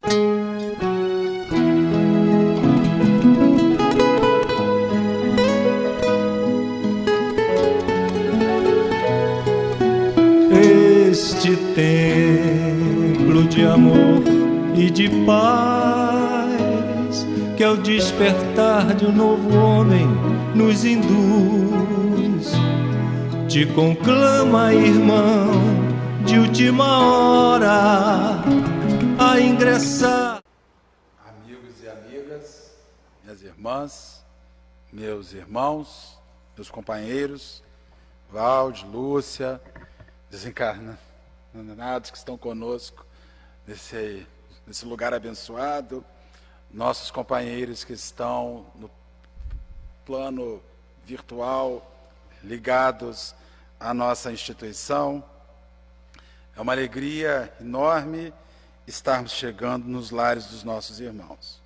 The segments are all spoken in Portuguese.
Este templo de amor e de paz, que ao despertar de um novo homem nos induz, te conclama, irmão, de última hora a ingressar. Amigos e amigas, minhas irmãs, meus irmãos, meus companheiros, Valde, Lúcia, desencarnados que estão conosco nesse lugar abençoado, nossos companheiros que estão no plano virtual, ligados à nossa instituição. É uma alegria enorme estarmos chegando nos lares dos nossos irmãos.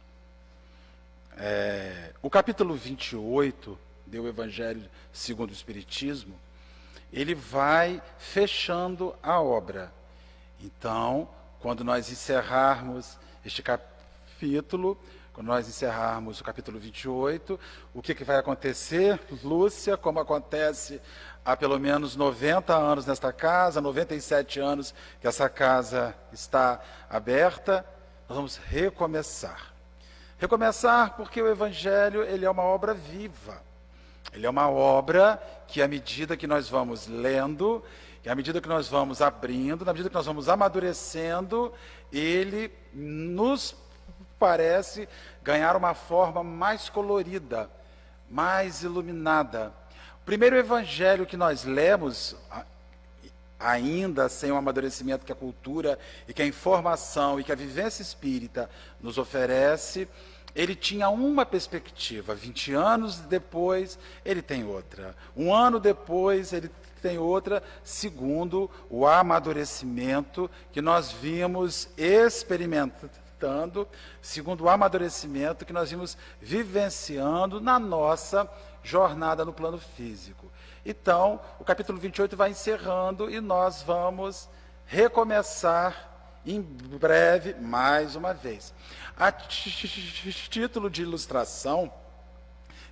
O capítulo 28 do Evangelho segundo o Espiritismo, ele vai fechando a obra. Então, quando nós encerrarmos este capítulo, quando nós encerrarmos o capítulo 28, o que vai acontecer, Lúcia, como acontece há pelo menos 90 anos nesta casa, 97 anos que essa casa está aberta, nós vamos recomeçar. Recomeçar porque o Evangelho, ele é uma obra viva. Ele é uma obra que, à medida que nós vamos lendo, e à medida que nós vamos abrindo, na medida que nós vamos amadurecendo, ele nos parece ganhar uma forma mais colorida, mais iluminada. O primeiro evangelho que nós lemos, ainda sem o amadurecimento que a cultura e que a informação e que a vivência espírita nos oferece, ele tinha uma perspectiva. 20 anos depois, ele tem outra. Um ano depois, ele tem outra, segundo o amadurecimento que nós vimos experimentando, segundo o amadurecimento que nós vimos vivenciando na nossa jornada no plano físico. Então, o capítulo 28 vai encerrando e nós vamos recomeçar em breve, mais uma vez. A título de ilustração,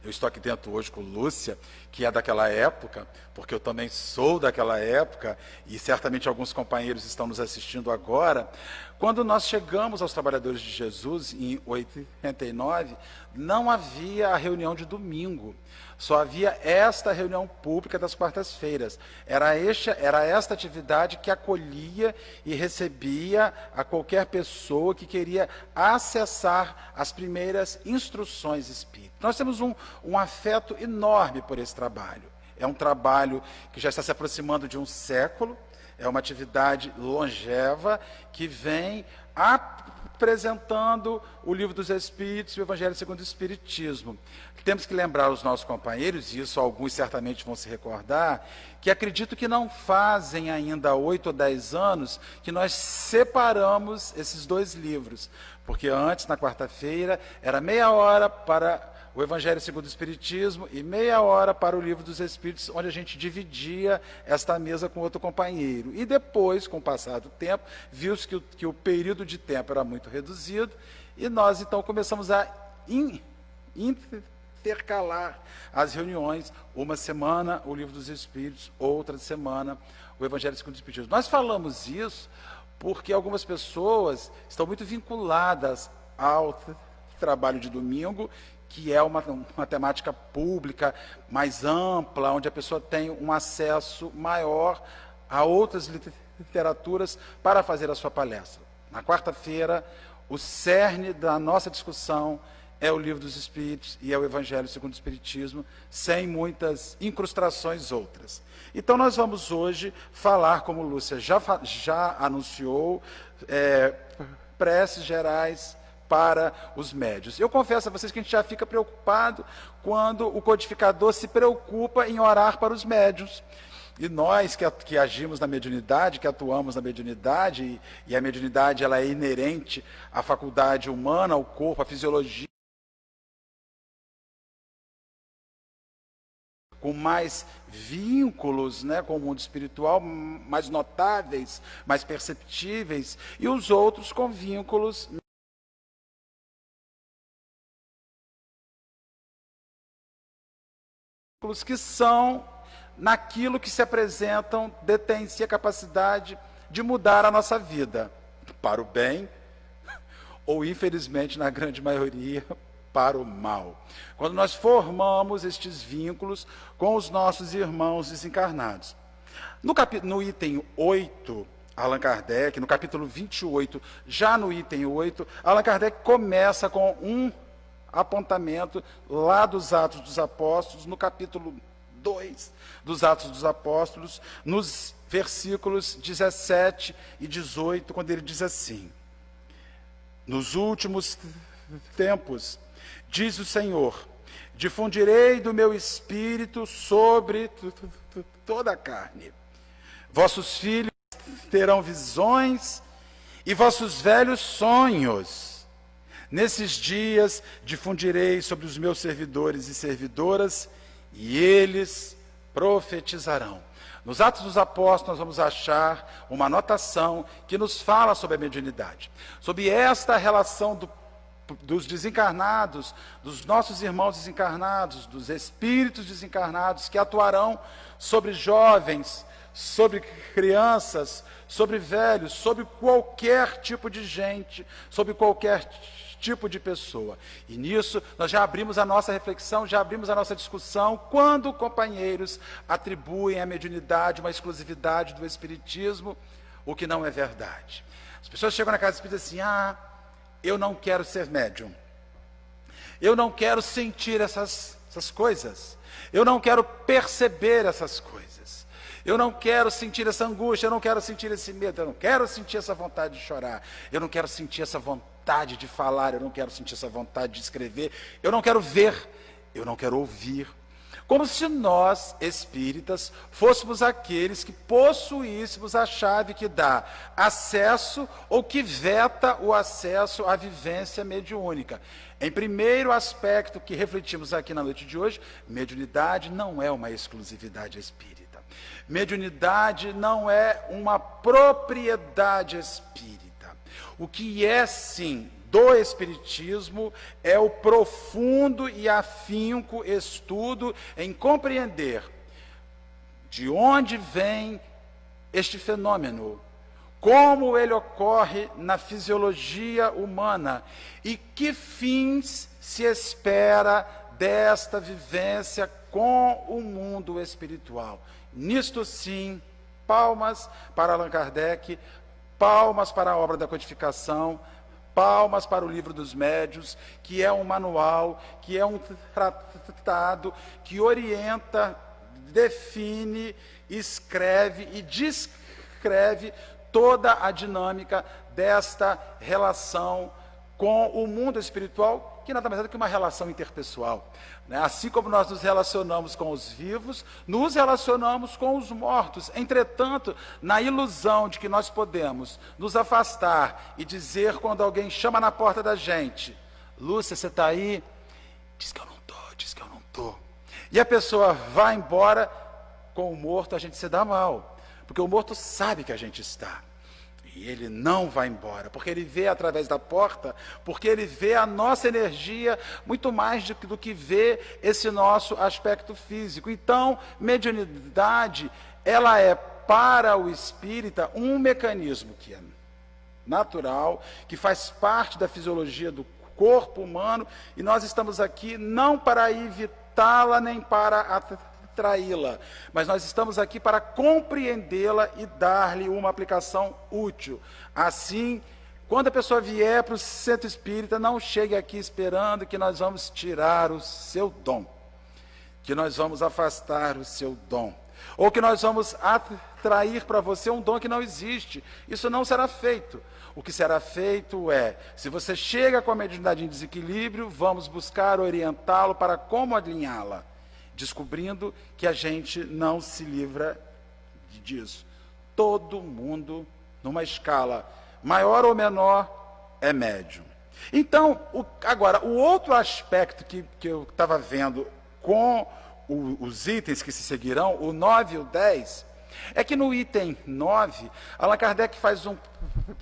eu estou aqui dentro hoje com Lúcia, que é daquela época, porque eu também sou daquela época, e certamente alguns companheiros estão nos assistindo agora. Quando nós chegamos aos Trabalhadores de Jesus, em 89, não havia a reunião de domingo, só havia esta reunião pública das quartas-feiras. Era esta atividade que acolhia e recebia a qualquer pessoa que queria acessar as primeiras instruções espíritas. Nós temos um afeto enorme por esse trabalho. É um trabalho que já está se aproximando de um século, é uma atividade longeva que vem apresentando o Livro dos Espíritos e o Evangelho segundo o Espiritismo. Temos que lembrar os nossos companheiros, e isso alguns certamente vão se recordar, que acredito que não fazem ainda 8 ou 10 anos que nós separamos esses dois livros, porque antes, na quarta-feira, era meia hora para o Evangelho segundo o Espiritismo e meia hora para o Livro dos Espíritos, onde a gente dividia esta mesa com outro companheiro. E depois, com o passar do tempo, viu-se que o período de tempo era muito reduzido, e nós então começamos a intercalar as reuniões, uma semana o Livro dos Espíritos, outra semana o Evangelho segundo o Espiritismo. Nós falamos isso porque algumas pessoas estão muito vinculadas ao trabalho de domingo, que é uma temática pública mais ampla, onde a pessoa tem um acesso maior a outras literaturas para fazer a sua palestra. Na quarta-feira, o cerne da nossa discussão é o Livro dos Espíritos e é o Evangelho segundo o Espiritismo, sem muitas incrustações outras. Então nós vamos hoje falar, como Lúcia já anunciou, preces gerais para os médiuns. Eu confesso a vocês que a gente já fica preocupado quando o codificador se preocupa em orar para os médiuns. E nós que agimos na mediunidade, que atuamos na mediunidade, e a mediunidade ela é inerente à faculdade humana, ao corpo, à fisiologia, com mais vínculos, né, com o mundo espiritual, mais notáveis, mais perceptíveis, e os outros com vínculos que são, naquilo que se apresentam, detêm-se a capacidade de mudar a nossa vida, para o bem, ou infelizmente, na grande maioria, para o mal. Quando nós formamos estes vínculos com os nossos irmãos desencarnados. No item 8, Allan Kardec, no capítulo 28, já no item 8, Allan Kardec começa com um apontamento lá dos Atos dos Apóstolos, no capítulo 2 dos Atos dos Apóstolos, nos versículos 17 e 18, quando ele diz assim: nos últimos tempos, diz o Senhor, difundirei do meu espírito sobre toda a carne. Vossos filhos terão visões e vossos velhos sonhos. Nesses dias difundirei sobre os meus servidores e servidoras, e eles profetizarão. Nos Atos dos Apóstolos nós vamos achar uma anotação que nos fala sobre a mediunidade, sobre esta relação dos desencarnados, dos nossos irmãos desencarnados, dos espíritos desencarnados que atuarão sobre jovens, sobre crianças, sobre velhos, sobre qualquer tipo de gente, sobre qualquer tipo de pessoa. E nisso nós já abrimos a nossa reflexão, já abrimos a nossa discussão, quando companheiros atribuem à mediunidade uma exclusividade do espiritismo, o que não é verdade. As pessoas chegam na casa espírita e dizem assim: eu não quero ser médium, eu não quero sentir essas coisas, eu não quero perceber essas coisas, eu não quero sentir essa angústia, eu não quero sentir esse medo, eu não quero sentir essa vontade de chorar, eu não quero sentir essa vontade de falar, eu não quero sentir essa vontade de escrever, eu não quero ver, eu não quero ouvir. Como se nós, espíritas, fôssemos aqueles que possuíssemos a chave que dá acesso ou que veta o acesso à vivência mediúnica. Em primeiro aspecto que refletimos aqui na noite de hoje, mediunidade não é uma exclusividade espírita. Mediunidade não é uma propriedade espírita. O que é, sim, do espiritismo é o profundo e afinco estudo em compreender de onde vem este fenômeno, como ele ocorre na fisiologia humana e que fins se espera desta vivência com o mundo espiritual. Nisto sim, palmas para Allan Kardec, palmas para a obra da codificação, palmas para o Livro dos Médiuns, que é um manual, que é um tratado, que orienta, define, escreve e descreve toda a dinâmica desta relação com o mundo espiritual, que nada mais é do que uma relação interpessoal. Assim como nós nos relacionamos com os vivos, nos relacionamos com os mortos. Entretanto, na ilusão de que nós podemos nos afastar e dizer quando alguém chama na porta da gente: Lúcia, você está aí? Diz que eu não estou, diz que eu não estou. E a pessoa vai embora, com o morto a gente se dá mal, porque o morto sabe que a gente está. E ele não vai embora, porque ele vê através da porta, porque ele vê a nossa energia muito mais do que vê esse nosso aspecto físico. Então, mediunidade, ela é para o espírita um mecanismo que é natural, que faz parte da fisiologia do corpo humano, e nós estamos aqui não para evitá-la nem para atraí-la, mas nós estamos aqui para compreendê-la e dar-lhe uma aplicação útil. Assim, quando a pessoa vier para o centro espírita, não chegue aqui esperando que nós vamos tirar o seu dom, que nós vamos afastar o seu dom, ou que nós vamos atrair para você um dom que não existe. Isso não será feito. O que será feito é, se você chega com a mediunidade em desequilíbrio, vamos buscar orientá-lo para como alinhá-la, descobrindo que a gente não se livra disso. Todo mundo, numa escala maior ou menor, é médium. Então, agora, o outro aspecto que eu estava vendo com os itens que se seguirão, o 9 e o 10, é que no item 9, Allan Kardec faz um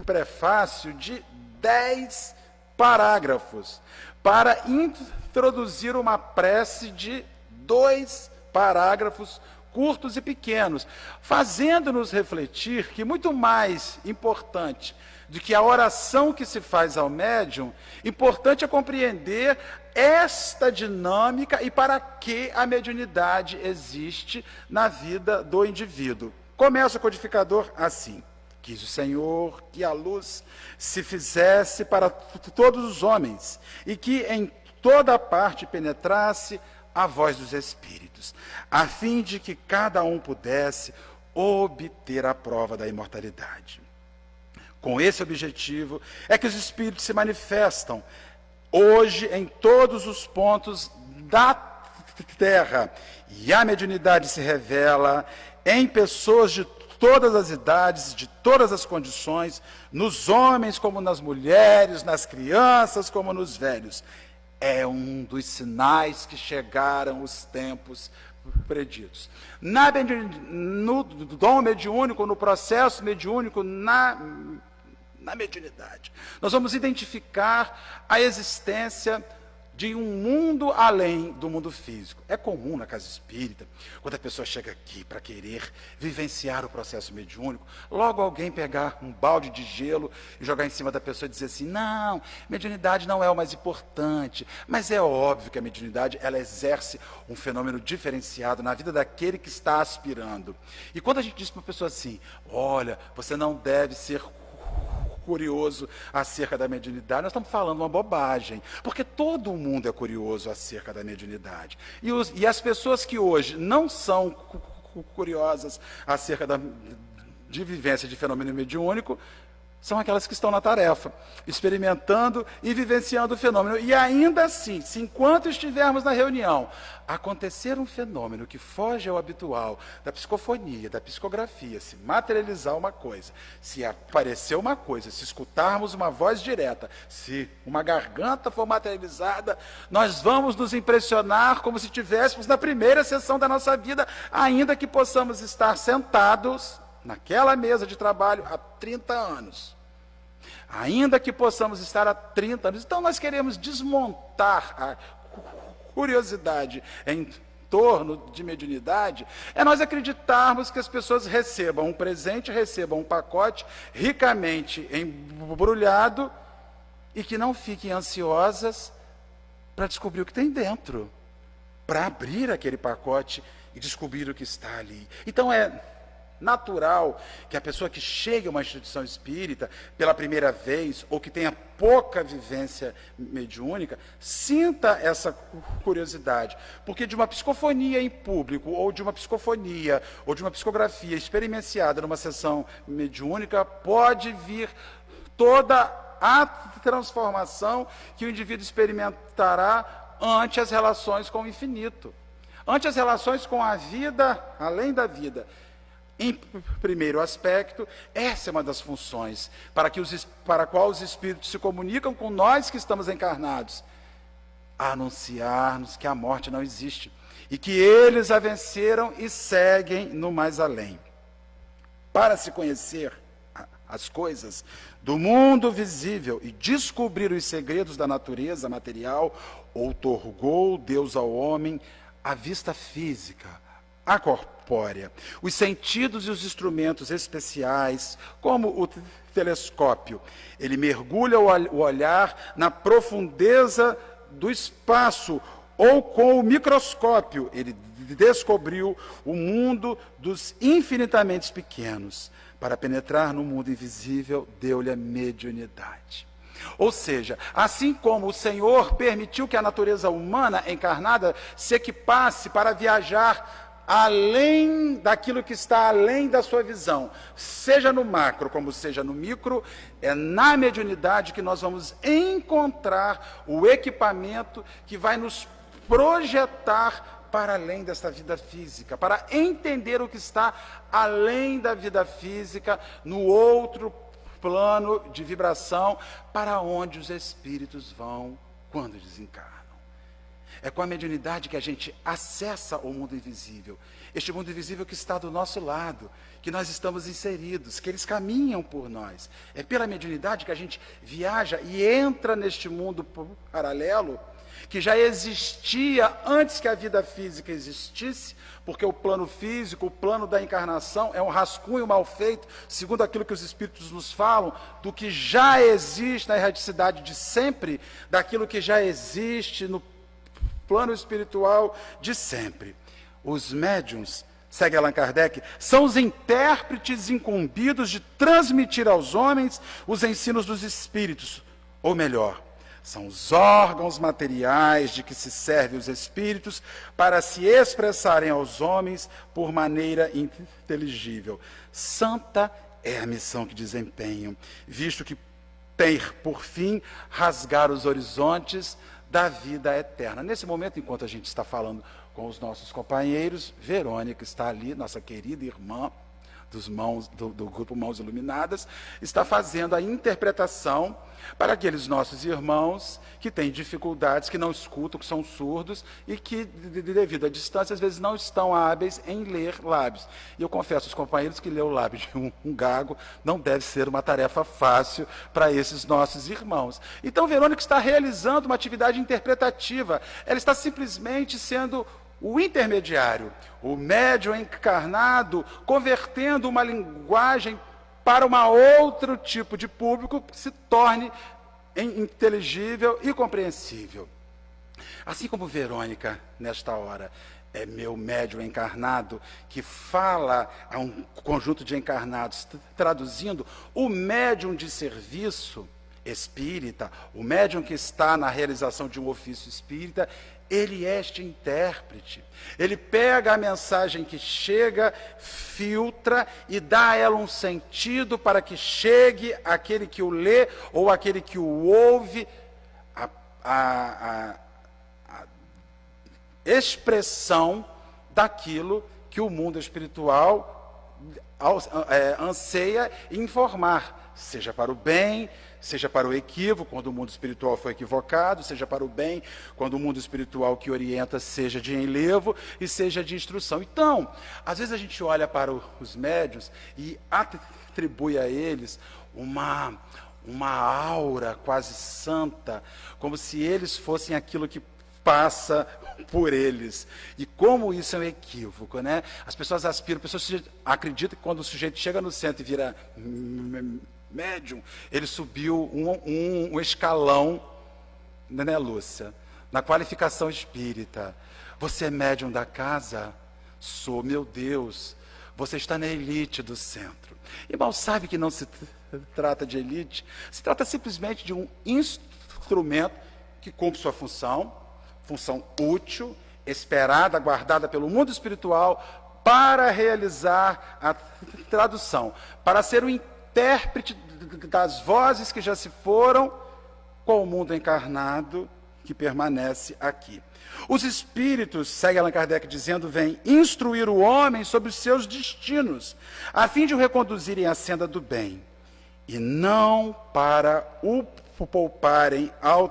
prefácio de 10 parágrafos para introduzir uma prece de 2 parágrafos curtos e pequenos, fazendo-nos refletir que muito mais importante do que a oração que se faz ao médium, importante é compreender esta dinâmica e para que a mediunidade existe na vida do indivíduo. Começa o codificador assim: quis o Senhor que a luz se fizesse para todos os homens e que em toda parte penetrasse a voz dos espíritos, a fim de que cada um pudesse obter a prova da imortalidade. Com esse objetivo é que os espíritos se manifestam hoje em todos os pontos da terra, e a mediunidade se revela em pessoas de todas as idades, de todas as condições, nos homens como nas mulheres, nas crianças como nos velhos. É um dos sinais que chegaram os tempos preditos. No dom mediúnico, no processo mediúnico, na mediunidade, nós vamos identificar a existência de um mundo além do mundo físico. É comum na casa espírita, quando a pessoa chega aqui para querer vivenciar o processo mediúnico, logo alguém pegar um balde de gelo e jogar em cima da pessoa e dizer assim: não, mediunidade não é o mais importante. Mas é óbvio que a mediunidade, ela exerce um fenômeno diferenciado na vida daquele que está aspirando. E quando a gente diz para uma pessoa assim: olha, você não deve ser curioso acerca da mediunidade, nós estamos falando uma bobagem, porque todo mundo é curioso acerca da mediunidade. E as pessoas que hoje não são curiosas acerca de vivência de fenômeno mediúnico, são aquelas que estão na tarefa, experimentando e vivenciando o fenômeno. E ainda assim, se enquanto estivermos na reunião, acontecer um fenômeno que foge ao habitual, da psicofonia, da psicografia, se materializar uma coisa, se aparecer uma coisa, se escutarmos uma voz direta, se uma garganta for materializada, nós vamos nos impressionar como se estivéssemos na primeira sessão da nossa vida, ainda que possamos estar sentados naquela mesa de trabalho há 30 anos. Ainda que possamos estar há 30 anos. Então nós queremos desmontar a curiosidade em torno de mediunidade, é nós acreditarmos que as pessoas recebam um presente, recebam um pacote ricamente embrulhado e que não fiquem ansiosas para descobrir o que tem dentro, para abrir aquele pacote e descobrir o que está ali. Então é natural que a pessoa que chegue a uma instituição espírita pela primeira vez, ou que tenha pouca vivência mediúnica, sinta essa curiosidade, porque de uma psicofonia em público, ou de uma psicofonia, ou de uma psicografia experienciada numa sessão mediúnica, pode vir toda a transformação que o indivíduo experimentará ante as relações com o infinito, ante as relações com a vida, além da vida. Em primeiro aspecto, essa é uma das funções para a qual os espíritos se comunicam com nós que estamos encarnados, anunciar-nos que a morte não existe e que eles a venceram e seguem no mais além. Para se conhecer as coisas do mundo visível e descobrir os segredos da natureza material, outorgou Deus ao homem a vista física, a corpórea, os sentidos e os instrumentos especiais, como o telescópio. Ele mergulha o olhar na profundeza do espaço, ou com o microscópio, ele descobriu o mundo dos infinitamente pequenos. Para penetrar no mundo invisível, deu-lhe a mediunidade. Ou seja, assim como o Senhor permitiu que a natureza humana encarnada se equipasse para viajar além daquilo que está além da sua visão, seja no macro como seja no micro, é na mediunidade que nós vamos encontrar o equipamento que vai nos projetar para além desta vida física, para entender o que está além da vida física, no outro plano de vibração, para onde os espíritos vão quando desencarnam. É com a mediunidade que a gente acessa o mundo invisível, este mundo invisível que está do nosso lado, que nós estamos inseridos, que eles caminham por nós. É pela mediunidade que a gente viaja e entra neste mundo paralelo, que já existia antes que a vida física existisse, porque o plano físico, o plano da encarnação é um rascunho mal feito, segundo aquilo que os Espíritos nos falam, do que já existe na erradicidade de sempre, daquilo que já existe no plano espiritual de sempre. Os médiuns, segue Allan Kardec, são os intérpretes incumbidos de transmitir aos homens os ensinos dos Espíritos, ou melhor, são os órgãos materiais de que se servem os espíritos para se expressarem aos homens por maneira inteligível. Santa é a missão que desempenham, visto que tem por fim rasgar os horizontes da vida eterna. Nesse momento, enquanto a gente está falando com os nossos companheiros, Verônica está ali, nossa querida irmã do grupo Mãos Iluminadas, está fazendo a interpretação para aqueles nossos irmãos que têm dificuldades, que não escutam, que são surdos e que, devido à distância, às vezes não estão hábeis em ler lábios. E eu confesso aos companheiros que ler o lábio de um gago não deve ser uma tarefa fácil para esses nossos irmãos. Então, Verônica está realizando uma atividade interpretativa. Ela está simplesmente sendo o intermediário, o médium encarnado, convertendo uma linguagem para um outro tipo de público que se torne inteligível e compreensível. Assim como Verônica, nesta hora, é meu médium encarnado, que fala a um conjunto de encarnados, traduzindo, o médium de serviço espírita, o médium que está na realização de um ofício espírita, ele é este intérprete. Ele pega a mensagem que chega, filtra e dá a ela um sentido para que chegue àquele que o lê ou àquele que o ouve, a expressão daquilo que o mundo espiritual anseia informar, seja para o bem, seja para o equívoco, quando o mundo espiritual foi equivocado, seja para o bem, quando o mundo espiritual que orienta seja de enlevo e seja de instrução. Então, às vezes a gente olha para os médiuns e atribui a eles uma aura quase santa, como se eles fossem aquilo que passa por eles. E como isso é um equívoco, né? As pessoas acreditam que quando o sujeito chega no centro e vira médium, ele subiu um escalão, né, Lúcia? Na qualificação espírita. Você é médium da casa? Sou, meu Deus. Você está na elite do centro. E mal sabe que não se trata de elite, se trata simplesmente de um instrumento que cumpre sua função útil, esperada, aguardada pelo mundo espiritual, para realizar a tradução, para ser o intérprete das vozes que já se foram com o mundo encarnado que permanece aqui. Os espíritos, segue Allan Kardec dizendo, vêm instruir o homem sobre os seus destinos, a fim de o reconduzirem à senda do bem, e não para o pouparem ao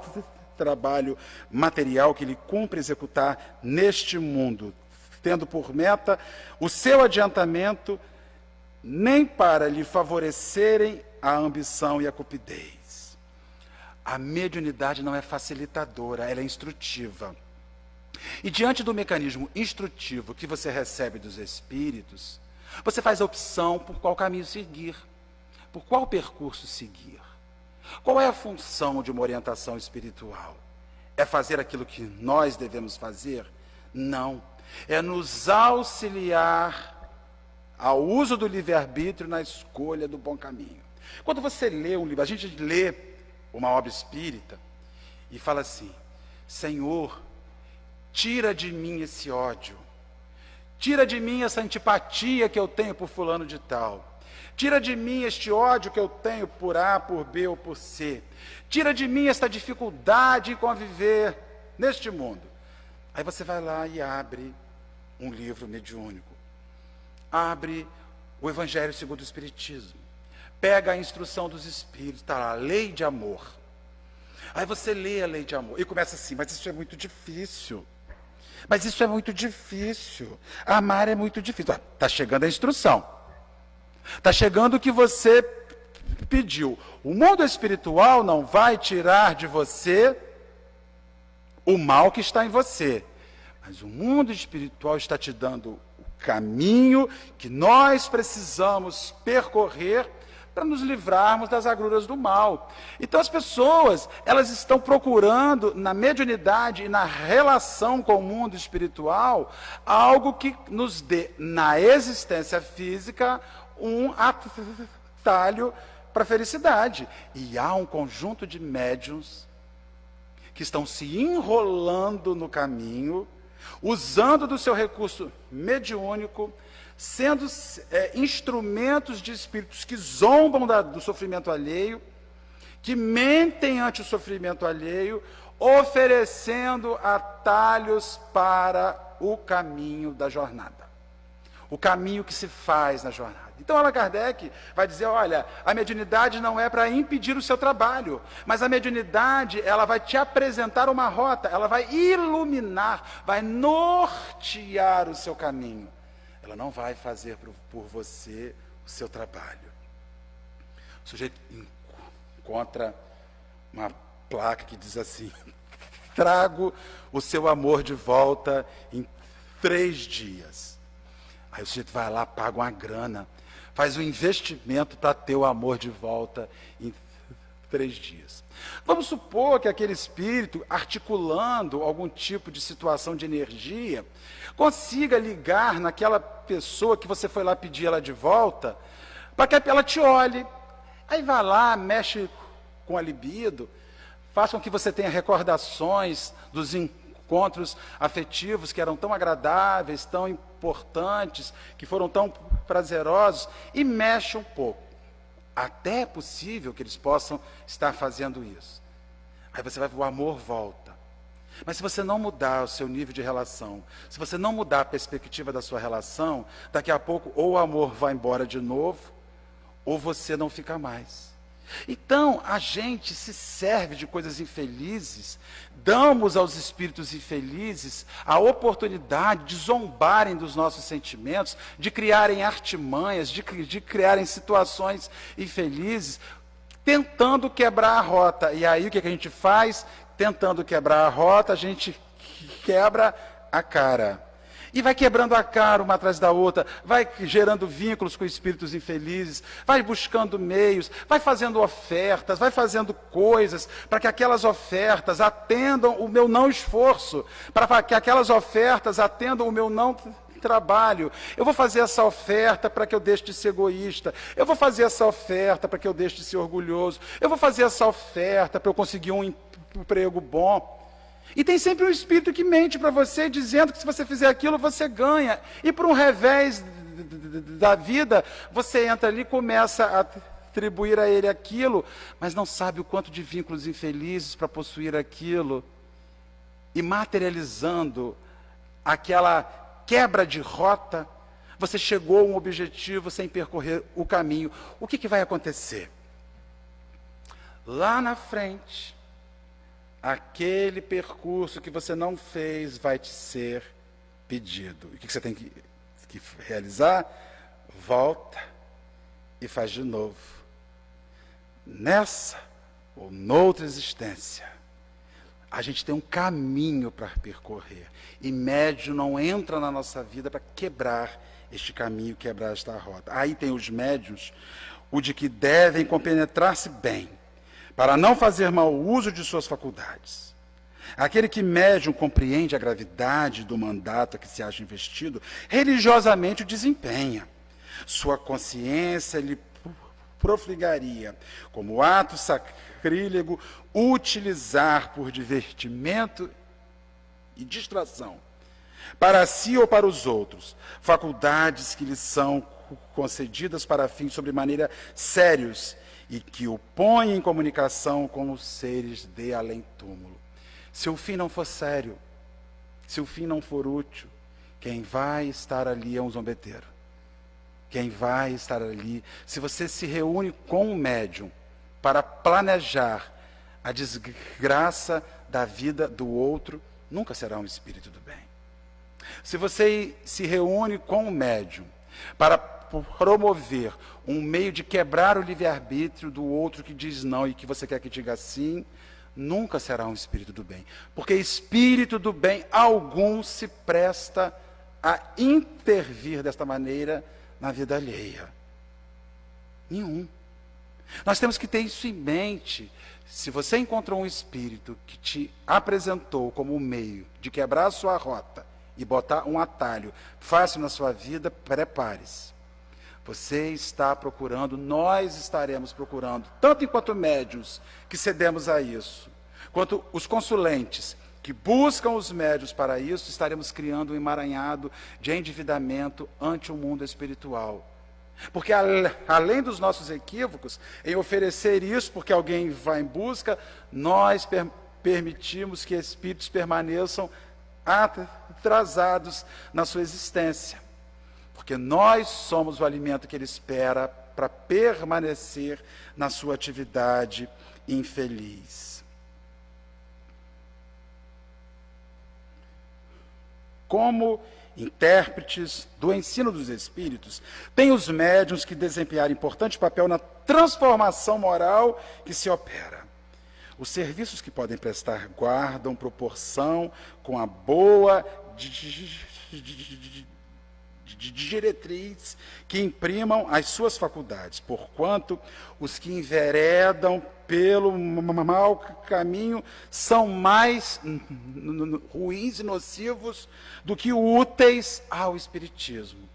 trabalho material que lhe cumpre executar neste mundo, tendo por meta o seu adiantamento, nem para lhe favorecerem a ambição e a cupidez. A mediunidade não é facilitadora, ela é instrutiva. E diante do mecanismo instrutivo que você recebe dos espíritos, você faz a opção por qual caminho seguir, por qual percurso seguir. Qual é a função de uma orientação espiritual? É fazer aquilo que nós devemos fazer? Não. É nos auxiliar ao uso do livre-arbítrio na escolha do bom caminho. Quando você lê um livro, a gente lê uma obra espírita e fala assim: Senhor, tira de mim esse ódio, tira de mim essa antipatia que eu tenho por fulano de tal, tira de mim este ódio que eu tenho por A, por B ou por C, tira de mim esta dificuldade em conviver neste mundo. Aí você vai lá e abre um livro mediúnico, abre o Evangelho segundo o Espiritismo, pega a instrução dos Espíritos, está lá, lei de amor. Aí você lê a lei de amor e começa assim: mas isso é muito difícil. Mas isso é muito difícil. Amar é muito difícil. Está chegando a instrução. Está chegando o que você pediu. O mundo espiritual não vai tirar de você o mal que está em você. Mas o mundo espiritual está te dando o caminho que nós precisamos percorrer para nos livrarmos das agruras do mal. Então as pessoas, elas estão procurando na mediunidade e na relação com o mundo espiritual algo que nos dê na existência física um atalho para a felicidade. E há um conjunto de médiuns que estão se enrolando no caminho, usando do seu recurso mediúnico, sendo instrumentos de espíritos que zombam do sofrimento alheio, que mentem ante o sofrimento alheio, oferecendo atalhos para o caminho da jornada, o caminho que se faz na jornada. Então Allan Kardec vai dizer, olha, a mediunidade não é para impedir o seu trabalho, mas a mediunidade, ela vai te apresentar uma rota, ela vai iluminar, vai nortear o seu caminho. Ela não vai fazer por você o seu trabalho. O sujeito encontra uma placa que diz assim, trago o seu amor de volta em 3 dias. Aí o sujeito vai lá, paga uma grana, faz um investimento para ter o amor de volta em 3 dias. Vamos supor que aquele espírito, articulando algum tipo de situação de energia, consiga ligar naquela pessoa que você foi lá pedir ela de volta, para que ela te olhe. Aí vai lá, mexe com a libido, faz com que você tenha recordações dos encontros afetivos que eram tão agradáveis, tão importantes, que foram tão prazerosos, e mexe um pouco. Até é possível que eles possam estar fazendo isso. Aí você vai, o amor volta. Mas se você não mudar o seu nível de relação, se você não mudar a perspectiva da sua relação, daqui a pouco ou o amor vai embora de novo, ou você não fica mais. Então, a gente se serve de coisas infelizes, damos aos espíritos infelizes a oportunidade de zombarem dos nossos sentimentos, de criarem artimanhas, de criarem situações infelizes, tentando quebrar a rota. E aí o que a gente faz? Tentando quebrar a rota, a gente quebra a cara. E vai quebrando a cara uma atrás da outra, vai gerando vínculos com espíritos infelizes, vai buscando meios, vai fazendo ofertas, vai fazendo coisas para que aquelas ofertas atendam o meu não esforço, para que aquelas ofertas atendam o meu não trabalho. Eu vou fazer essa oferta para que eu deixe de ser egoísta, eu vou fazer essa oferta para que eu deixe de ser orgulhoso, eu vou fazer essa oferta para eu conseguir um emprego bom. E tem sempre um espírito que mente para você, dizendo que se você fizer aquilo, você ganha. E por um revés da vida, você entra ali e começa a atribuir a ele aquilo, mas não sabe o quanto de vínculos infelizes para possuir aquilo. E materializando aquela quebra de rota, você chegou a um objetivo sem percorrer o caminho. O que vai acontecer? Lá na frente, aquele percurso que você não fez vai te ser pedido. E o que você tem que realizar? Volta e faz de novo. Nessa ou noutra existência, a gente tem um caminho para percorrer. E médium não entra na nossa vida para quebrar este caminho, quebrar esta rota. Aí tem os médiuns, o de que devem compenetrar-se bem, para não fazer mau uso de suas faculdades. Aquele que médium compreende a gravidade do mandato a que se acha investido, religiosamente o desempenha. Sua consciência lhe profligaria, como ato sacrílego, utilizar por divertimento e distração, para si ou para os outros, faculdades que lhe são concedidas para fins sobremaneira sérios, e que o põe em comunicação com os seres de além-túmulo. Se o fim não for sério, se o fim não for útil, quem vai estar ali é um zombeteiro. Quem vai estar ali, se você se reúne com um médium para planejar a desgraça da vida do outro, nunca será um espírito do bem. Se você se reúne com um médium para promover um meio de quebrar o livre-arbítrio do outro que diz não e que você quer que diga sim, nunca será um espírito do bem. Porque espírito do bem algum se presta a intervir desta maneira na vida alheia. Nenhum. Nós temos que ter isso em mente. Se você encontrou um espírito que te apresentou como um meio de quebrar a sua rota e botar um atalho fácil na sua vida, prepare-se. Você está procurando, nós estaremos procurando, tanto enquanto médiuns que cedemos a isso, quanto os consulentes que buscam os médiuns para isso, estaremos criando um emaranhado de endividamento ante o mundo espiritual. Porque além dos nossos equívocos, em oferecer isso porque alguém vai em busca, nós permitimos que espíritos permaneçam atrasados na sua existência. Porque nós somos o alimento que ele espera para permanecer na sua atividade infeliz. Como intérpretes do ensino dos espíritos, tem os médiuns que desempenharam importante papel na transformação moral que se opera. Os serviços que podem prestar guardam proporção com a boa diretriz que imprimam as suas faculdades, porquanto os que enveredam pelo mau caminho são mais ruins e nocivos do que úteis ao espiritismo.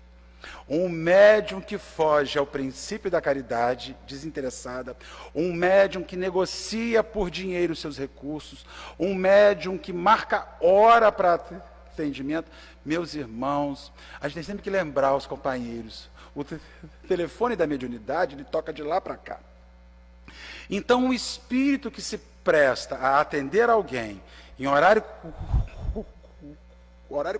Um médium que foge ao princípio da caridade desinteressada, um médium que negocia por dinheiro seus recursos, um médium que marca hora para atendimento. Meus irmãos, a gente tem sempre que lembrar os companheiros, o telefone da mediunidade, ele toca de lá para cá. Então, o espírito que se presta a atender alguém em horário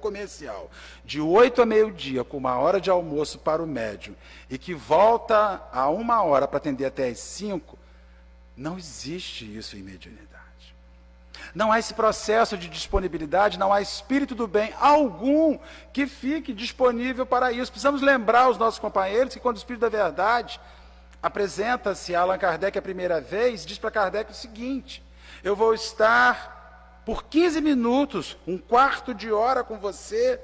comercial, de 8 a meio-dia, com 1 hora de almoço para o médium, e que volta a 1 hora para atender até às 5, não existe isso em mediunidade. Não há esse processo de disponibilidade, não há espírito do bem algum que fique disponível para isso. Precisamos lembrar os nossos companheiros que quando o Espírito da Verdade apresenta-se a Allan Kardec a primeira vez, diz para Kardec o seguinte: eu vou estar por 15 minutos, 1/4 de hora com você,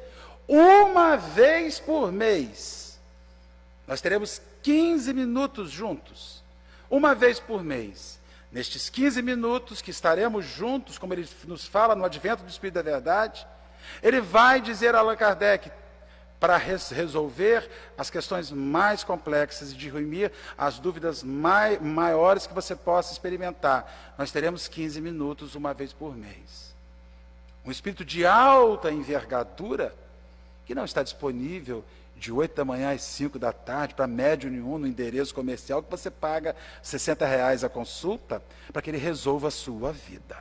uma vez por mês. Nós teremos 15 minutos juntos, uma vez por mês. Nestes 15 minutos que estaremos juntos, como ele nos fala no Advento do Espírito da Verdade, ele vai dizer a Allan Kardec, para resolver as questões mais complexas e dirimir as dúvidas maiores que você possa experimentar. Nós teremos 15 minutos uma vez por mês. Um espírito de alta envergadura, que não está disponível de 8 da manhã às 5 da tarde, para médium nenhum, no endereço comercial, que você paga R$60 a consulta, para que ele resolva a sua vida.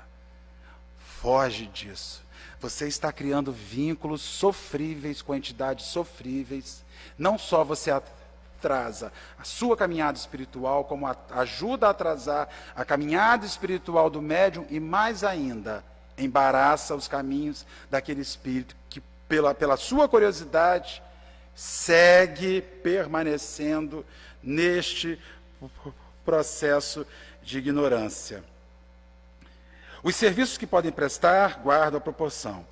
Foge disso. Você está criando vínculos sofríveis com entidades sofríveis. Não só você atrasa a sua caminhada espiritual, como ajuda a atrasar a caminhada espiritual do médium e, mais ainda, embaraça os caminhos daquele espírito que, pela sua curiosidade, segue permanecendo neste processo de ignorância. Os serviços que podem prestar guardam a proporção.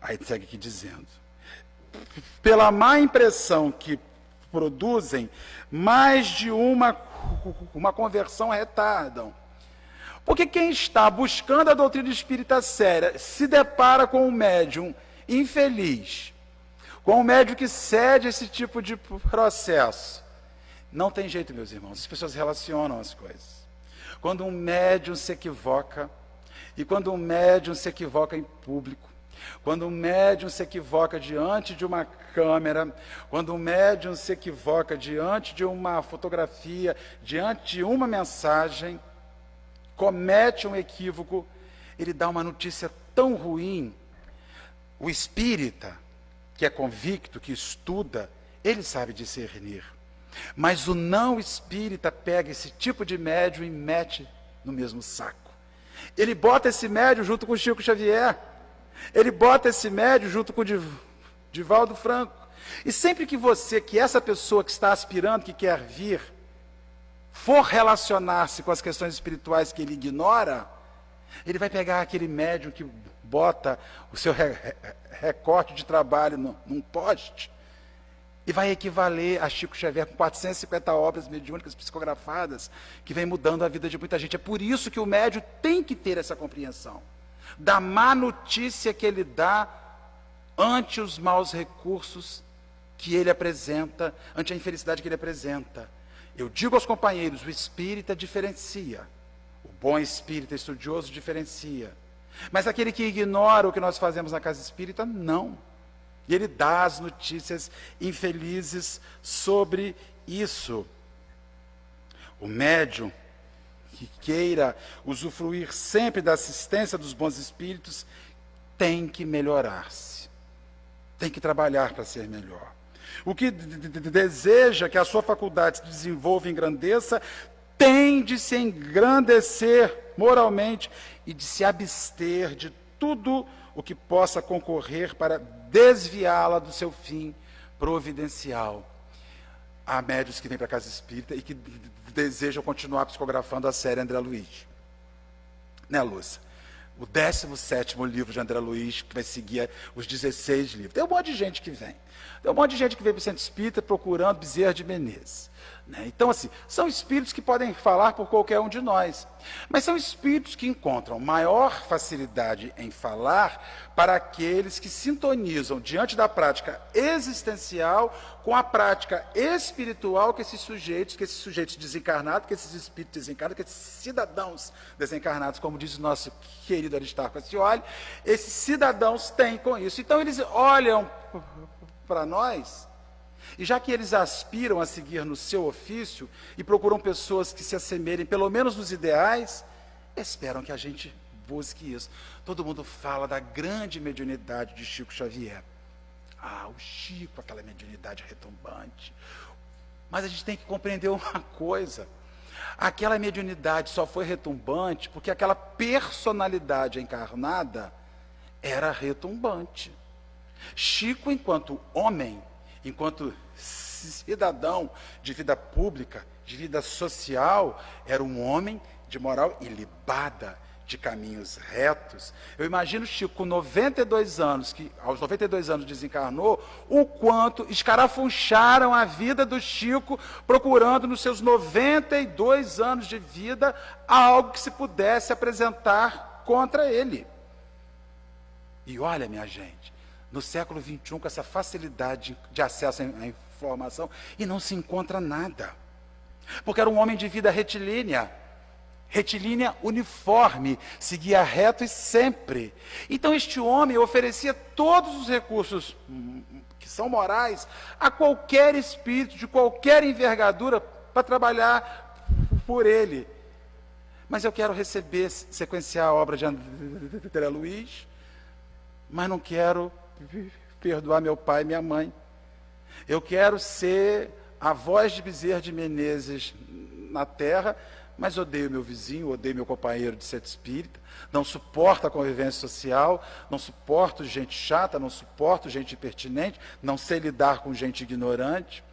Aí segue aqui dizendo: pela má impressão que produzem, mais de uma conversão retardam. Porque quem está buscando a doutrina espírita séria se depara com um médium infeliz, com um médium que cede esse tipo de processo. Não tem jeito, meus irmãos, as pessoas relacionam as coisas. Quando um médium se equivoca, e quando um médium se equivoca em público, quando um médium se equivoca diante de uma câmera, quando um médium se equivoca diante de uma fotografia, diante de uma mensagem, comete um equívoco, ele dá uma notícia tão ruim. O espírita, que é convicto, que estuda, ele sabe discernir. Mas o não espírita pega esse tipo de médium e mete no mesmo saco. Ele bota esse médium junto com o Chico Xavier. Ele bota esse médium junto com o Divaldo Franco. E sempre que essa pessoa que está aspirando, que quer vir, for relacionar-se com as questões espirituais que ele ignora, Ele vai pegar aquele médium que bota o seu recorte de trabalho num poste e vai equivaler a Chico Xavier com 450 obras mediúnicas psicografadas, que vem mudando a vida de muita gente. É por isso que o médium tem que ter essa compreensão da má notícia que ele dá ante os maus recursos que ele apresenta, ante a infelicidade que ele apresenta. Eu digo aos companheiros, o espírita diferencia, o bom espírita estudioso diferencia, mas aquele que ignora o que nós fazemos na casa espírita, não. E ele dá as notícias infelizes sobre isso. O médium que queira usufruir sempre da assistência dos bons espíritos tem que melhorar-se, tem que trabalhar para ser melhor. O que deseja que a sua faculdade se desenvolva e engrandeça, tem de se engrandecer moralmente e de se abster de tudo o que possa concorrer para desviá-la do seu fim providencial. Há médios que vêm para a casa espírita e que desejam continuar psicografando a série André Luiz. Né, Lúcia? O 17º livro de André Luiz, que vai seguir os 16 livros. Tem um monte de gente que vem. Tem um monte de gente que vem para o Centro Espírita procurando Bezerra de Menezes. Né? Então, assim, são espíritos que podem falar por qualquer um de nós. Mas são espíritos que encontram maior facilidade em falar para aqueles que sintonizam diante da prática existencial com a prática espiritual que esses sujeitos desencarnados, que esses espíritos desencarnados, que esses cidadãos desencarnados, como diz o nosso querido Aristarco Ascioli, esses cidadãos têm com isso. Então, eles olham para nós, e já que eles aspiram a seguir no seu ofício e procuram pessoas que se assemelhem, pelo menos nos ideais, esperam que a gente busque isso. Todo mundo fala da grande mediunidade de Chico Xavier. Ah, o Chico, aquela mediunidade retumbante. Mas a gente tem que compreender uma coisa. Aquela mediunidade só foi retumbante porque aquela personalidade encarnada era retumbante. Chico, enquanto homem, enquanto cidadão de vida pública, de vida social, era um homem de moral ilibada, de caminhos retos. Eu imagino Chico com 92 anos, que aos 92 anos desencarnou, o quanto escarafuncharam a vida do Chico, procurando nos seus 92 anos de vida algo que se pudesse apresentar contra ele. E olha, minha gente, no século XXI, com essa facilidade de acesso à informação, e não se encontra nada. Porque era um homem de vida retilínea uniforme, seguia reto e sempre. Então este homem oferecia todos os recursos que são morais a qualquer espírito, de qualquer envergadura, para trabalhar por ele. Mas eu quero sequenciar a obra de André Luiz, mas não quero perdoar meu pai e minha mãe. Eu quero ser a voz de Bezerra de Menezes na terra, mas odeio meu vizinho, odeio meu companheiro de centro espírita, não suporto a convivência social, não suporto gente chata, não suporto gente impertinente, não sei lidar com gente ignorante.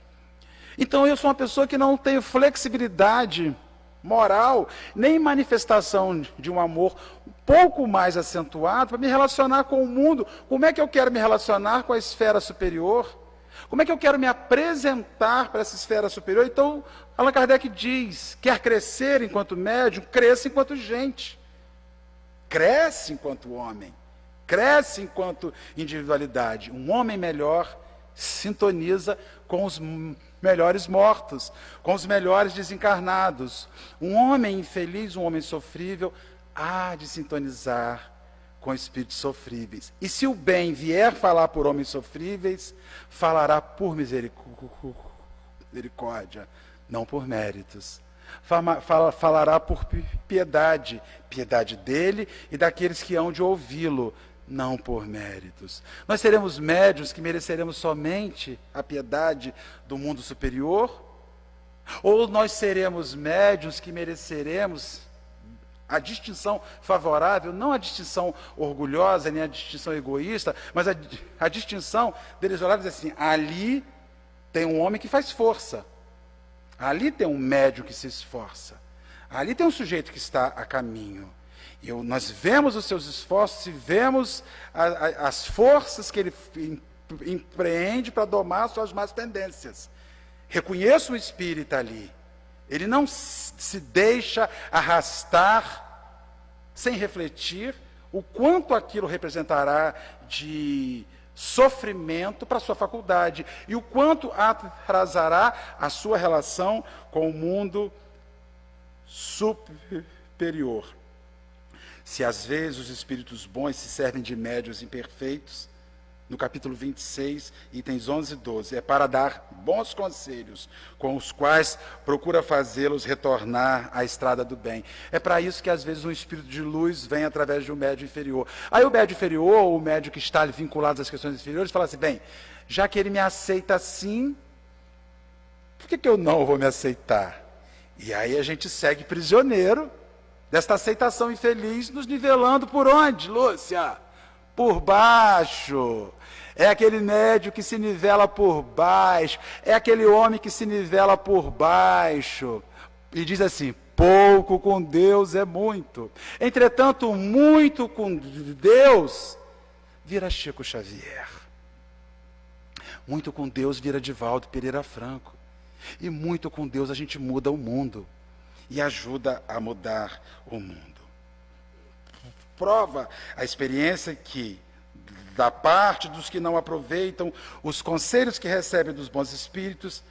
Então eu sou uma pessoa que não tenho flexibilidade moral, nem manifestação de um amor um pouco mais acentuado para me relacionar com o mundo. Como é que eu quero me relacionar com a esfera superior? Como é que eu quero me apresentar para essa esfera superior? Então, Allan Kardec diz, quer crescer enquanto médium, cresça enquanto gente. Cresce enquanto homem, cresce enquanto individualidade. Um homem melhor sintoniza com os melhores mortos, com os melhores desencarnados. Um homem infeliz, um homem sofrível, há de sintonizar com espíritos sofríveis. E se o bem vier falar por homens sofríveis, falará por misericórdia, não por méritos. Falará por piedade, piedade dele e daqueles que hão de ouvi-lo, não por méritos. Nós seremos médiuns que mereceremos somente a piedade do mundo superior? Ou nós seremos médiuns que mereceremos a distinção favorável, não a distinção orgulhosa, nem a distinção egoísta, mas a distinção deles olharem e dizer assim, ali tem um homem que faz força, ali tem um médium que se esforça, ali tem um sujeito que está a caminho. Nós vemos os seus esforços e vemos as forças que ele empreende para domar suas más tendências. Reconheço o espírito ali. Ele não se deixa arrastar sem refletir o quanto aquilo representará de sofrimento para a sua faculdade e o quanto atrasará a sua relação com o mundo superior. Se às vezes os espíritos bons se servem de médiuns imperfeitos, no capítulo 26, itens 11 e 12, é para dar bons conselhos, com os quais procura fazê-los retornar à estrada do bem. É para isso que às vezes um espírito de luz vem através de um médium inferior. Aí o médium inferior, ou o médium que está vinculado às questões inferiores, fala assim, bem, já que ele me aceita assim, por que eu não vou me aceitar? E aí a gente segue prisioneiro desta aceitação infeliz, nos nivelando por onde, Lúcia? Por baixo. É aquele médium que se nivela por baixo. É aquele homem que se nivela por baixo. E diz assim, pouco com Deus é muito. Entretanto, muito com Deus vira Chico Xavier. Muito com Deus vira Divaldo Pereira Franco. E muito com Deus a gente muda o mundo. E ajuda a mudar o mundo. Prova a experiência que, da parte dos que não aproveitam os conselhos que recebem dos bons espíritos,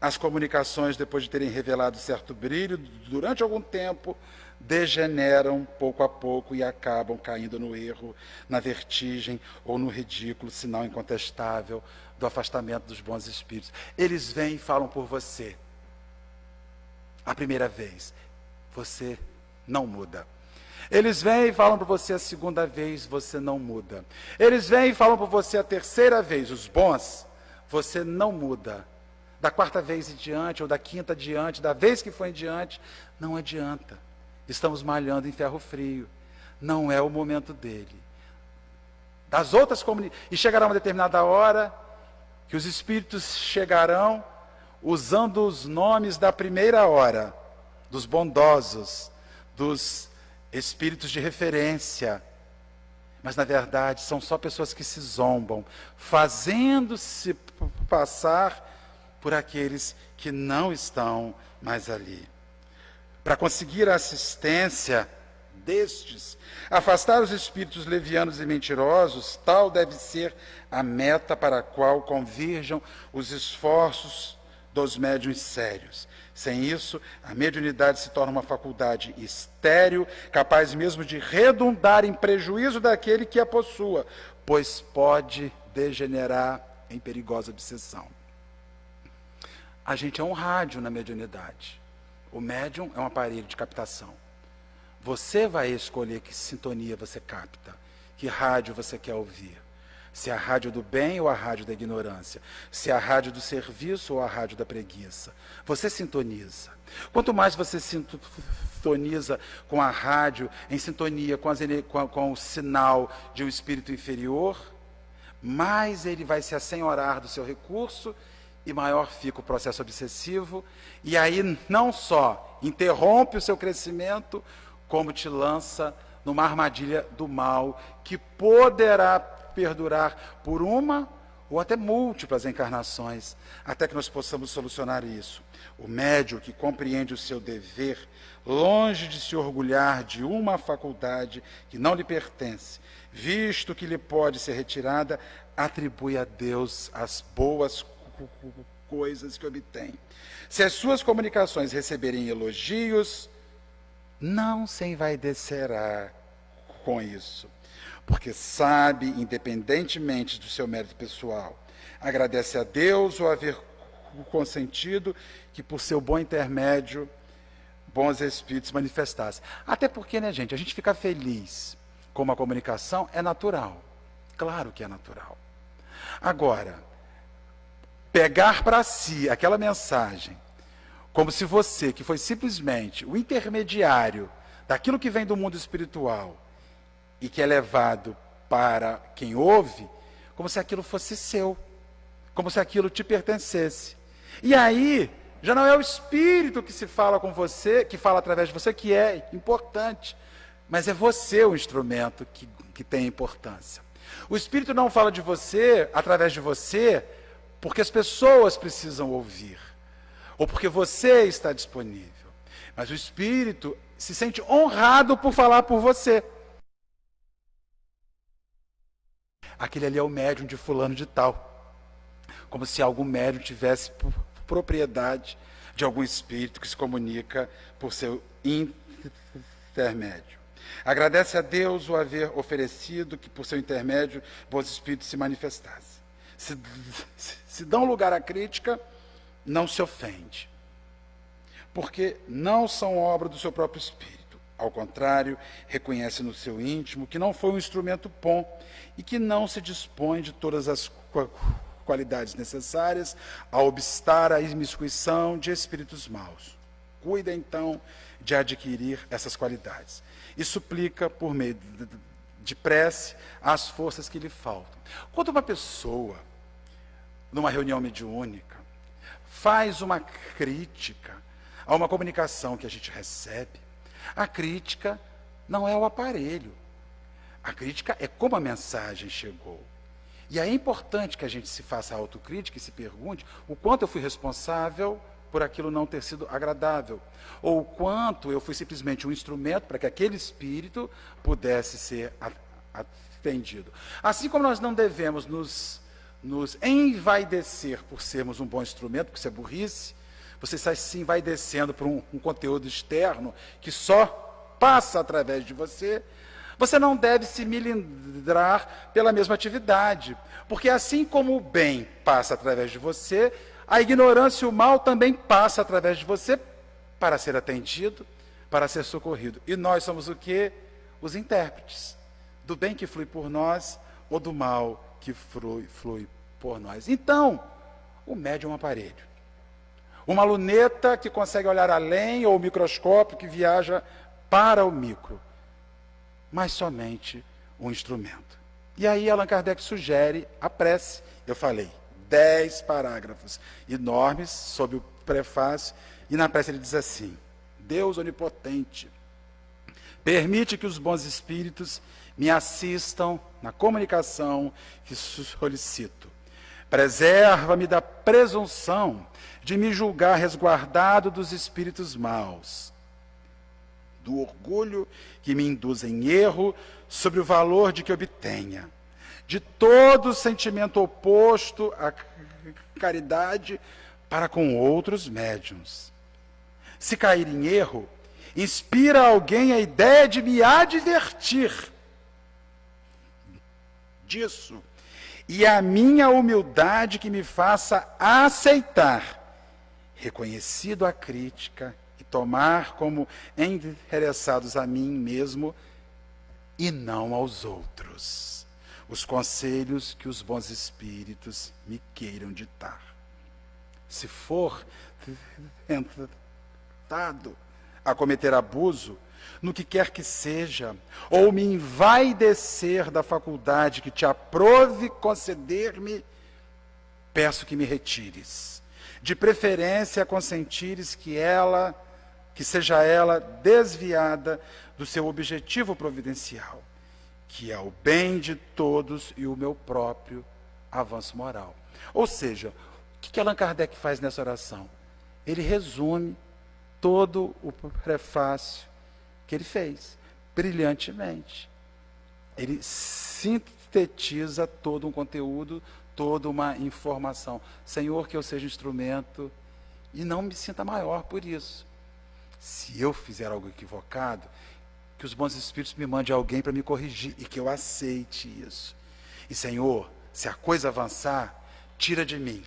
as comunicações, depois de terem revelado certo brilho, durante algum tempo, degeneram pouco a pouco e acabam caindo no erro, na vertigem ou no ridículo, sinal incontestável do afastamento dos bons espíritos. Eles vêm e falam por você. A primeira vez, você não muda. Eles vêm e falam para você a segunda vez, você não muda. Eles vêm e falam para você a terceira vez, os bons, você não muda. Da quarta vez em diante, ou da quinta diante, da vez que foi em diante, não adianta. Estamos malhando em ferro frio. Não é o momento dele. Das outras comunidades, e chegará uma determinada hora, que os espíritos chegarão, usando os nomes da primeira hora, dos bondosos, dos espíritos de referência, mas na verdade são só pessoas que se zombam, fazendo-se passar por aqueles que não estão mais ali. Para conseguir a assistência destes, afastar os espíritos levianos e mentirosos, tal deve ser a meta para a qual convirjam os esforços dos médiuns sérios. Sem isso, a mediunidade se torna uma faculdade estéril, capaz mesmo de redundar em prejuízo daquele que a possua, pois pode degenerar em perigosa obsessão. A gente é um rádio na mediunidade. O médium é um aparelho de captação. Você vai escolher que sintonia você capta, que rádio você quer ouvir. Se é a rádio do bem ou a rádio da ignorância. Se é a rádio do serviço ou a rádio da preguiça. Você sintoniza. Quanto mais você sintoniza com a rádio, em sintonia com o sinal de um espírito inferior, mais ele vai se assenhorar do seu recurso e maior fica o processo obsessivo. E aí não só interrompe o seu crescimento, como te lança numa armadilha do mal que poderá perdurar por uma ou até múltiplas encarnações, até que nós possamos solucionar isso. O médium que compreende o seu dever, longe de se orgulhar de uma faculdade que não lhe pertence, visto que lhe pode ser retirada, atribui a Deus as boas coisas que obtém. Se as suas comunicações receberem elogios, não se envaidecerá com isso, porque sabe, independentemente do seu mérito pessoal, agradece a Deus o haver consentido que por seu bom intermédio, bons espíritos manifestassem. Até porque, né, gente, a gente fica feliz com uma comunicação é natural. Claro que é natural. Agora, pegar para si aquela mensagem, como se você, que foi simplesmente o intermediário daquilo que vem do mundo espiritual, e que é levado para quem ouve, como se aquilo fosse seu, como se aquilo te pertencesse. E aí, já não é o espírito que se fala com você, que fala através de você, que é importante. mas é você o instrumento que tem importância. O Espírito não fala de você, através de você, porque as pessoas precisam ouvir, ou porque você está disponível. Mas o Espírito se sente honrado por falar por você. Aquele ali é o médium de fulano de tal. Como se algum médium tivesse propriedade de algum espírito que se comunica por seu intermédio. Agradece a Deus o haver oferecido que por seu intermédio bons espíritos se manifestassem. Se dão lugar à crítica, não se ofende, porque não são obra do seu próprio espírito. Ao contrário, reconhece no seu íntimo que não foi um instrumento bom e que não se dispõe de todas as qualidades necessárias a obstar a imiscuição de espíritos maus. Cuida, então, de adquirir essas qualidades e suplica, por meio de prece, as forças que lhe faltam. Quando uma pessoa, numa reunião mediúnica, faz uma crítica a uma comunicação que a gente recebe, a crítica não é o aparelho. A crítica é como a mensagem chegou. E é importante que a gente se faça autocrítica e se pergunte o quanto eu fui responsável por aquilo não ter sido agradável, ou o quanto eu fui simplesmente um instrumento para que aquele espírito pudesse ser atendido. Assim como nós não devemos nos envaidecer por sermos um bom instrumento, porque isso é burrice, você está se envaidecendo por um conteúdo externo que só passa através de você, você não deve se milindrar pela mesma atividade, porque assim como o bem passa através de você, a ignorância e o mal também passa através de você para ser atendido, para ser socorrido. E nós somos o quê? Os intérpretes do bem que flui por nós ou do mal que flui por nós. Então, o médium é um aparelho. Uma luneta que consegue olhar além, ou o microscópio que viaja para o micro. Mas somente um instrumento. E aí Allan Kardec sugere a prece. Eu falei, 10 parágrafos enormes sob o prefácio, e na prece ele diz assim: Deus onipotente, permite que os bons espíritos me assistam na comunicação que solicito. Preserva-me da presunção de me julgar resguardado dos espíritos maus, do orgulho que me induz em erro sobre o valor de que obtenha, de todo sentimento oposto à caridade para com outros médiuns. Se cair em erro, inspira alguém a ideia de me advertir disso, e a minha humildade que me faça aceitar, reconhecido a crítica, e tomar como endereçados a mim mesmo e não aos outros os conselhos que os bons espíritos me queiram ditar. Se for tentado a cometer abuso, no que quer que seja, ou me envaidecer da faculdade que te aprove conceder-me, peço que me retires, de preferência consentires que seja ela desviada do seu objetivo providencial, que é o bem de todos e o meu próprio avanço moral. Ou seja, o que Allan Kardec faz nessa oração? Ele resume todo o prefácio que ele fez, brilhantemente. Ele sintetiza todo um conteúdo, toda uma informação. Senhor, que eu seja instrumento e não me sinta maior por isso. Se eu fizer algo equivocado, que os bons espíritos me mandem alguém para me corrigir e que eu aceite isso. E Senhor, se a coisa avançar, tira de mim,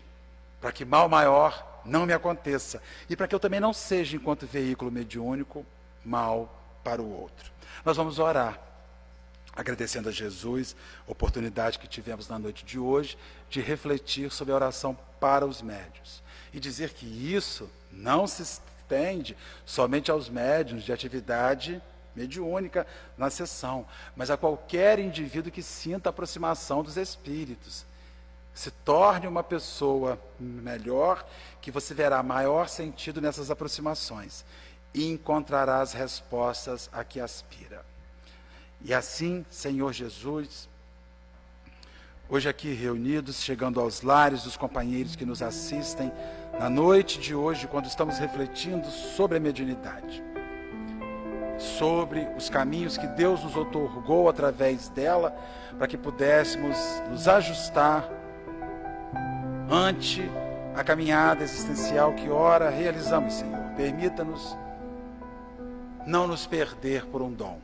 para que mal maior não me aconteça e para que eu também não seja, enquanto veículo mediúnico, mal para o outro. Nós vamos orar, agradecendo a Jesus a oportunidade que tivemos na noite de hoje de refletir sobre a oração para os médiuns e dizer que isso não se estende somente aos médiuns de atividade mediúnica na sessão, mas a qualquer indivíduo que sinta a aproximação dos espíritos. Se torne uma pessoa melhor, que você verá maior sentido nessas aproximações e encontrará as respostas a que aspira. E assim, Senhor Jesus, hoje aqui reunidos, chegando aos lares dos companheiros que nos assistem, na noite de hoje, quando estamos refletindo sobre a mediunidade, sobre os caminhos que Deus nos outorgou através dela, para que pudéssemos nos ajustar ante a caminhada existencial que ora realizamos, Senhor. Permita-nos não nos perder por um dom.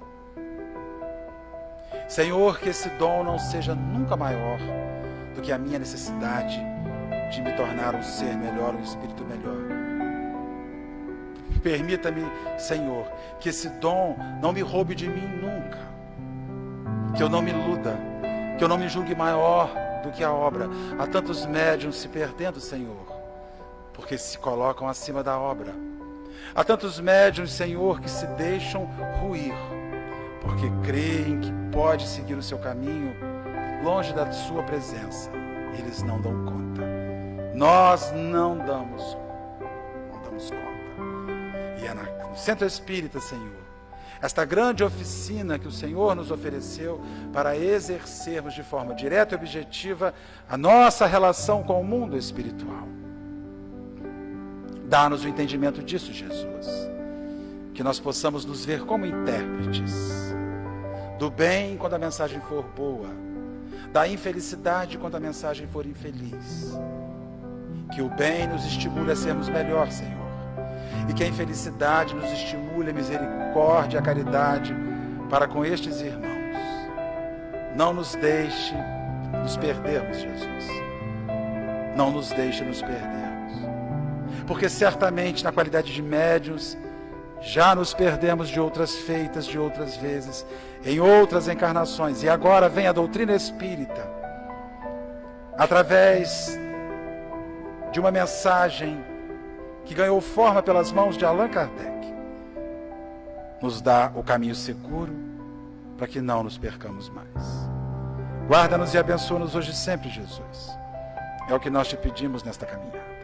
Senhor, que esse dom não seja nunca maior do que a minha necessidade de me tornar um ser melhor, um espírito melhor. Permita-me, Senhor, que esse dom não me roube de mim nunca, que eu não me iluda, que eu não me julgue maior do que a obra. Há tantos médiuns se perdendo, Senhor, porque se colocam acima da obra. Há tantos médiuns, Senhor, que se deixam ruir, porque creem que pode seguir o seu caminho longe da sua presença. Eles não dão conta. Nós não damos conta. E é no Centro Espírita, Senhor, esta grande oficina que o Senhor nos ofereceu para exercermos de forma direta e objetiva a nossa relação com o mundo espiritual. Dá-nos o entendimento disso, Jesus, que nós possamos nos ver como intérpretes do bem quando a mensagem for boa, da infelicidade quando a mensagem for infeliz. Que o bem nos estimule a sermos melhor, Senhor, e que a infelicidade nos estimule a misericórdia e a caridade para com estes irmãos. Não nos deixe nos perdermos, Jesus. Não nos deixe nos perdermos. Porque certamente na qualidade de médiuns já nos perdemos de outras feitas, de outras vezes, em outras encarnações. E agora vem a doutrina espírita, através de uma mensagem que ganhou forma pelas mãos de Allan Kardec, nos dá o caminho seguro para que não nos percamos mais. Guarda-nos e abençoa-nos hoje e sempre, Jesus. É o que nós te pedimos nesta caminhada.